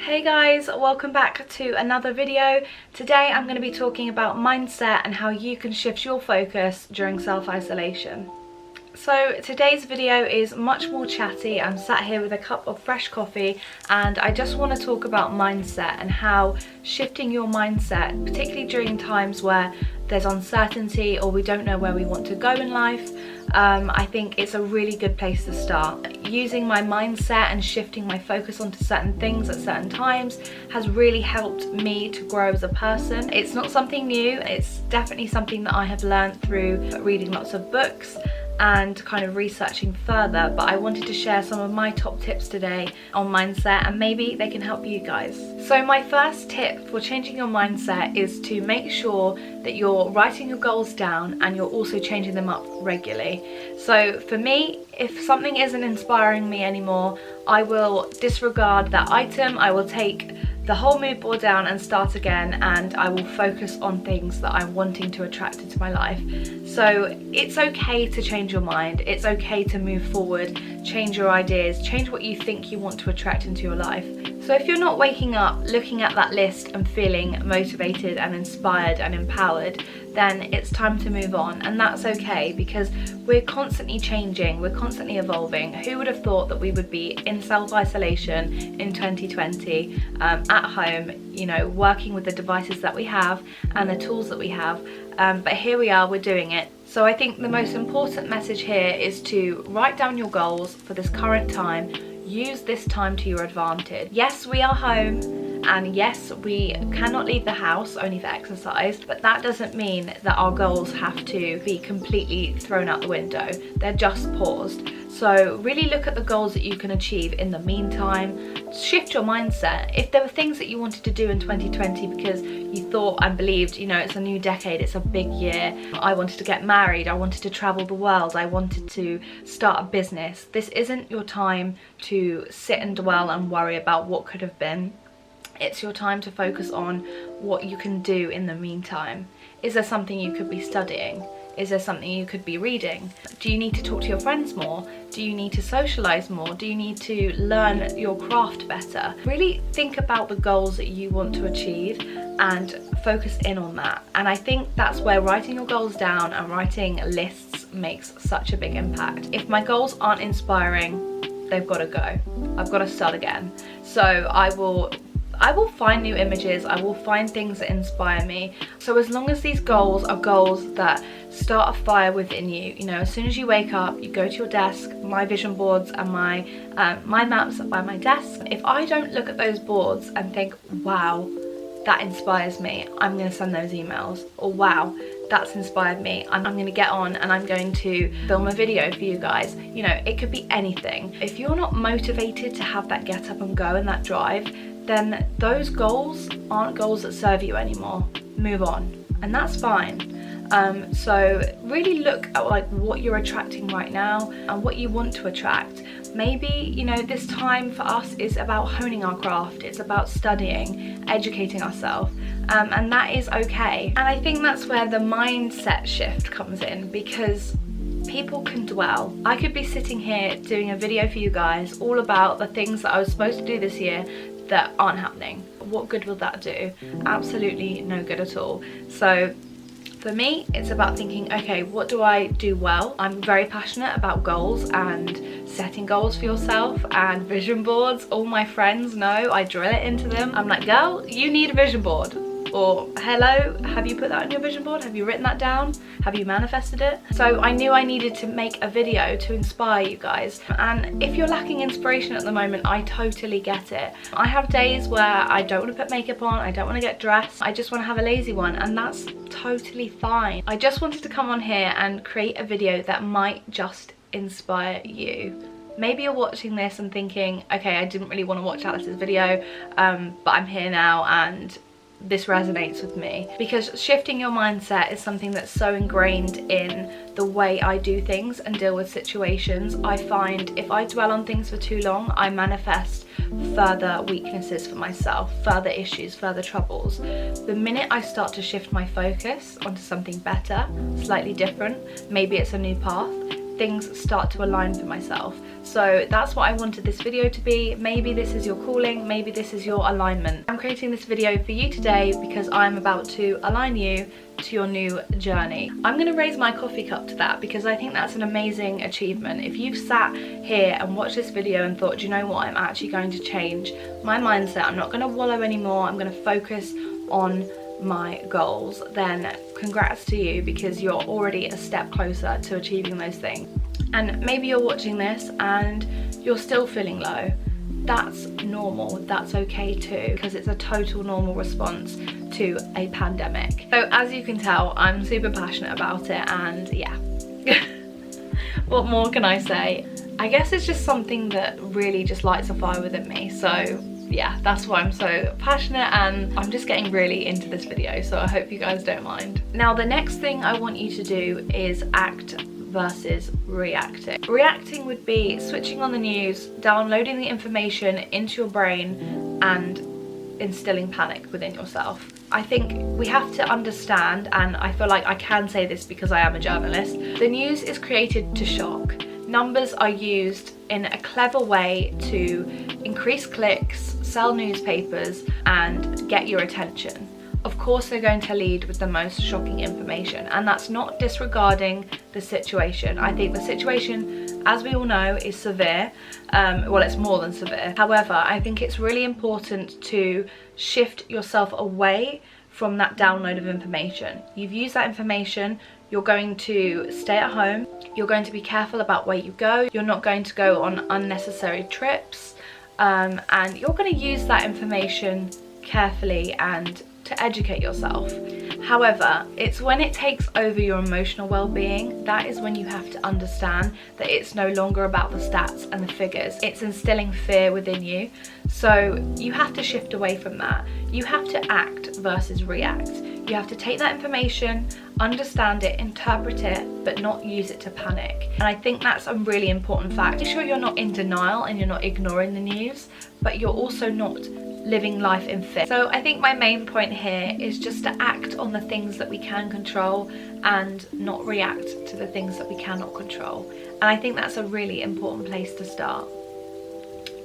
Hey guys, welcome back to another video. Today I'm going to be talking about mindset and how you can shift your focus during self-isolation. So today's video is much more chatty. I'm sat here with a cup of fresh coffee and I just want to talk about mindset and how shifting your mindset, particularly during times where there's uncertainty or we don't know where we want to go in life, I think it's a really good place to start. Using my mindset and shifting my focus onto certain things at certain times has really helped me to grow as a person. It's not something new, it's definitely something that I have learned through reading lots of books and kind of researching further, but I wanted to share some of my top tips today on mindset and maybe they can help you guys. So my first tip for changing your mindset is to make sure that you're writing your goals down and you're also changing them up regularly. So for me, if something isn't inspiring me anymore, I will disregard that item, I will take the whole mood board down and start again, and I will focus on things that I'm wanting to attract into my life. So it's okay to change your mind, it's okay to move forward, change your ideas, change what you think you want to attract into your life. So if you're not waking up looking at that list and feeling motivated and inspired and empowered, then it's time to move on, and that's okay because we're constantly changing, we're constantly evolving. Who would have thought that we would be in self-isolation in 2020 at home, you know, working with the devices that we have and the tools that we have, but here we are, we're doing it. So I think the most important message here is to write down your goals for this current time. Use this time to your advantage. Yes, we are home, and yes, we cannot leave the house only for exercise, but that doesn't mean that our goals have to be completely thrown out the window. They're just paused. So really look at the goals that you can achieve in the meantime. Shift your mindset. If there were things that you wanted to do in 2020 because you thought and believed, you know, it's a new decade, it's a big year, I wanted to get married, I wanted to travel the world, I wanted to start a business, this isn't your time to sit and dwell and worry about what could have been. It's your time to focus on what you can do in the meantime. Is there something you could be studying? Is there something you could be reading? Do you need to talk to your friends more? Do you need to socialize more? Do you need to learn your craft better? Really think about the goals that you want to achieve and focus in on that. And I think that's where writing your goals down and writing lists makes such a big impact. If my goals aren't inspiring, they've got to go. I've got to start again. So I will find new images, I will find things that inspire me. So as long as these goals are goals that start a fire within you, you know, as soon as you wake up, you go to your desk, my vision boards and my maps are by my desk. If I don't look at those boards and think, wow, that inspires me, I'm going to send those emails. Or wow, that's inspired me, I'm going to get on and I'm going to film a video for you guys. You know, it could be anything. If you're not motivated to have that get up and go and that drive, then those goals aren't goals that serve you anymore. Move on, and that's fine. So really look at like what you're attracting right now and what you want to attract. Maybe, you know, this time for us is about honing our craft, it's about studying, educating ourselves, and that is okay. And I think that's where the mindset shift comes in, because people can dwell. I could be sitting here doing a video for you guys all about the things that I was supposed to do this year that aren't happening. What good will that do? Absolutely no good at all. So for me, it's about thinking, okay, what do I do well? I'm very passionate about goals and setting goals for yourself and vision boards. All my friends know, I drill it into them. I'm like, girl, you need a vision board. Or, hello, have you put that on your vision board? Have you written that down? Have you manifested it? So I knew I needed to make a video to inspire you guys. And if you're lacking inspiration at the moment, I totally get it. I have days where I don't want to put makeup on, I don't want to get dressed, I just want to have a lazy one, and that's totally fine. I just wanted to come on here and create a video that might just inspire you. Maybe you're watching this and thinking, okay, I didn't really want to watch Alice's video, but I'm here now and this resonates with me. Because shifting your mindset is something that's so ingrained in the way I do things and deal with situations. I find if I dwell on things for too long, I manifest further weaknesses for myself, further issues, further troubles. The minute I start to shift my focus onto something better, slightly different, maybe it's a new path, things start to align for myself. So that's what I wanted this video to be. Maybe this is your calling, maybe this is your alignment. I'm creating this video for you today because I'm about to align you to your new journey. I'm going to raise my coffee cup to that because I think that's an amazing achievement. If you've sat here and watched this video and thought, do you know what, I'm actually going to change my mindset, I'm not going to wallow anymore, I'm going to focus on my goals, then congrats to you, because you're already a step closer to achieving those things. And maybe you're watching this and you're still feeling low. That's normal, that's okay too, because it's a total normal response to a pandemic. So as you can tell, I'm super passionate about it, and yeah. What more can I say? I guess it's just something that really just lights a fire within me. So yeah, that's why I'm so passionate, and I'm just getting really into this video, so I hope you guys don't mind. Now, the next thing I want you to do is act versus reacting. Reacting would be switching on the news, downloading the information into your brain and instilling panic within yourself. I think we have to understand, and I feel like I can say this because I am a journalist, the news is created to shock. Numbers are used in a clever way to increase clicks, sell newspapers, and get your attention. Of course, they're going to lead with the most shocking information, and that's not disregarding the situation. I think the situation, as we all know, is severe. Well, it's more than severe. However, I think it's really important to shift yourself away from that download of information. You've used that information, you're going to stay at home, you're going to be careful about where you go, you're not going to go on unnecessary trips, and you're going to use that information carefully and to educate yourself. However, it's when it takes over your emotional well-being, that is when you have to understand that it's no longer about the stats and the figures. It's instilling fear within you. So you have to shift away from that. You have to act versus react. You have to take that information, understand it, interpret it, but not use it to panic. And I think that's a really important fact. Make sure you're not in denial and you're not ignoring the news, but you're also not living life in fear. So I think my main point here is just to act on the things that we can control and not react to the things that we cannot control. And I think that's a really important place to start.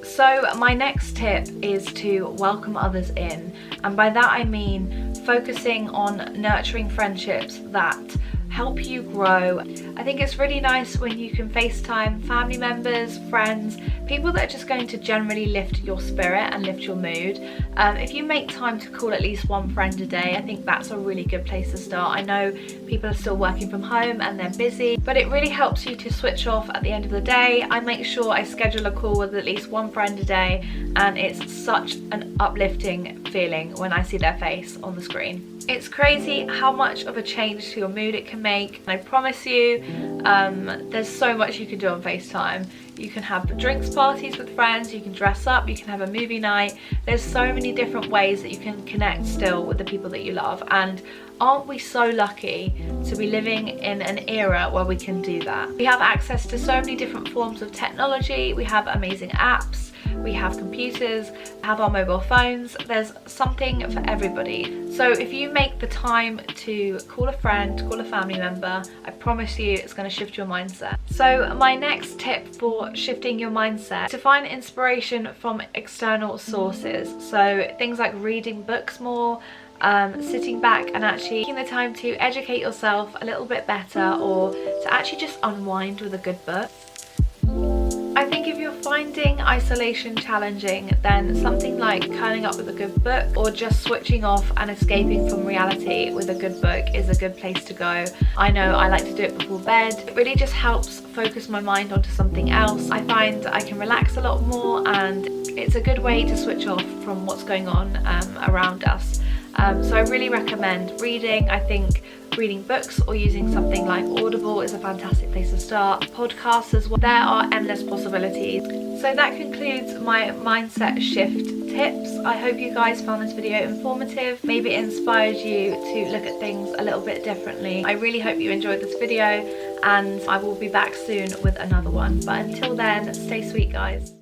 So my next tip is to welcome others in, and by that I mean focusing on nurturing friendships that help you grow. I think it's really nice when you can FaceTime family members, friends, people that are just going to generally lift your spirit and lift your mood. If you make time to call at least one friend a day, I think that's a really good place to start. I know people are still working from home and they're busy, but it really helps you to switch off at the end of the day. I make sure I schedule a call with at least one friend a day, and it's such an uplifting feeling when I see their face on the screen. It's crazy how much of a change to your mood it can make. I promise you, there's so much you can do on FaceTime. You can have drinks parties with friends, you can dress up, you can have a movie night. There's so many different ways that you can connect still with the people that you love. And aren't we so lucky to be living in an era where we can do that? We have access to so many different forms of technology. We have amazing apps, we have computers, have our mobile phones. There's something for everybody. So if you make the time to call a friend, call a family member, I promise you it's going to shift your mindset. So my next tip for shifting your mindset is to find inspiration from external sources. So things like reading books more, sitting back and actually taking the time to educate yourself a little bit better, or to actually just unwind with a good book. I think if you're finding isolation challenging, then something like curling up with a good book, or just switching off and escaping from reality with a good book, is a good place to go. I know I like to do it before bed. It really just helps focus my mind onto something else. I find I can relax a lot more, and it's a good way to switch off from what's going on around us. So I really recommend reading. I think reading books or using something like Audible is a fantastic place to start. Podcasts as well. There are endless possibilities. So that concludes my mindset shift tips. I hope you guys found this video informative. Maybe it inspired you to look at things a little bit differently. I really hope you enjoyed this video, and I will be back soon with another one. But until then, stay sweet, guys.